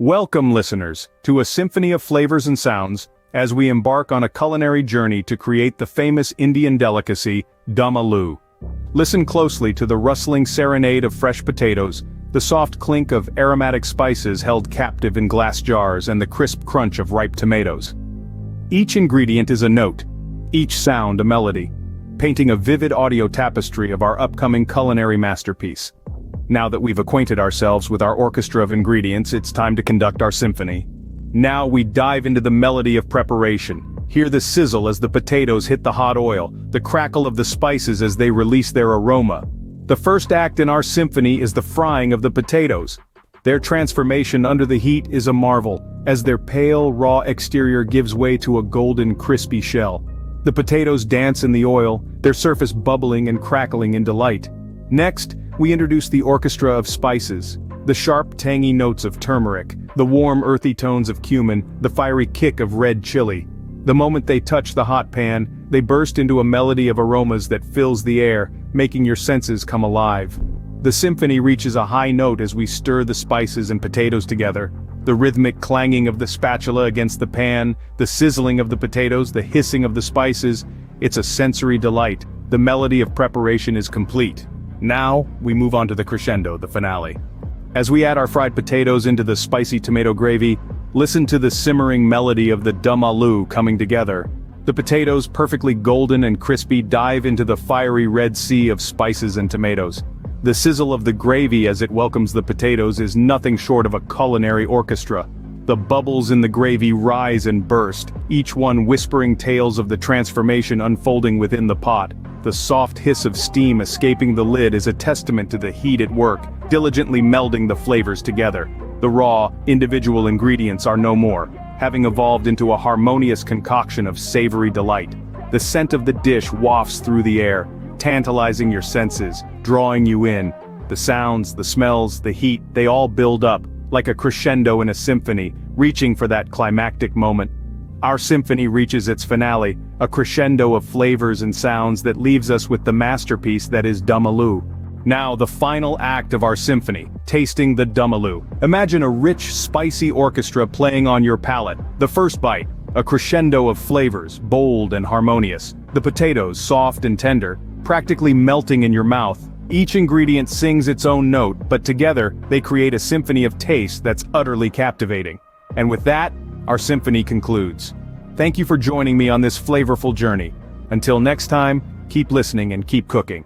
Welcome, listeners, to a symphony of flavors and sounds as we embark on a culinary journey to create the famous Indian delicacy, Dum Aloo. Listen closely to the rustling serenade of fresh potatoes, the soft clink of aromatic spices held captive in glass jars, and the crisp crunch of ripe tomatoes. Each ingredient is a note, each sound a melody, painting a vivid audio tapestry of our upcoming culinary masterpiece. Now that we've acquainted ourselves with our orchestra of ingredients, it's time to conduct our symphony. Now we dive into the melody of preparation. Hear the sizzle as the potatoes hit the hot oil, the crackle of the spices as they release their aroma. The first act in our symphony is the frying of the potatoes. Their transformation under the heat is a marvel, as their pale, raw exterior gives way to a golden, crispy shell. The potatoes dance in the oil, their surface bubbling and crackling in delight. Next, we introduce the orchestra of spices. The sharp, tangy notes of turmeric, the warm, earthy tones of cumin, the fiery kick of red chili. The moment they touch the hot pan, they burst into a melody of aromas that fills the air, making your senses come alive. The symphony reaches a high note as we stir the spices and potatoes together. The rhythmic clanging of the spatula against the pan, the sizzling of the potatoes, the hissing of the spices. It's a sensory delight. The melody of preparation is complete. Now, we move on to the crescendo, the finale. As we add our fried potatoes into the spicy tomato gravy, listen to the simmering melody of the Dum Aloo coming together. The potatoes, perfectly golden and crispy, dive into the fiery red sea of spices and tomatoes. The sizzle of the gravy as it welcomes the potatoes is nothing short of a culinary orchestra. The bubbles in the gravy rise and burst, each one whispering tales of the transformation unfolding within the pot. The soft hiss of steam escaping the lid is a testament to the heat at work, diligently melding the flavors together. The raw, individual ingredients are no more, having evolved into a harmonious concoction of savory delight. The scent of the dish wafts through the air, tantalizing your senses, drawing you in. The sounds, the smells, the heat, they all build up, like a crescendo in a symphony, reaching for that climactic moment. Our symphony reaches its finale, a crescendo of flavors and sounds that leaves us with the masterpiece that is Dum Aloo. Now the final act of our symphony, tasting the Dum Aloo. Imagine a rich, spicy orchestra playing on your palate. The first bite, a crescendo of flavors, bold and harmonious. The potatoes, soft and tender, practically melting in your mouth. Each ingredient sings its own note, but together, they create a symphony of taste that's utterly captivating. And with that, our symphony concludes. Thank you for joining me on this flavorful journey. Until next time, keep listening and keep cooking.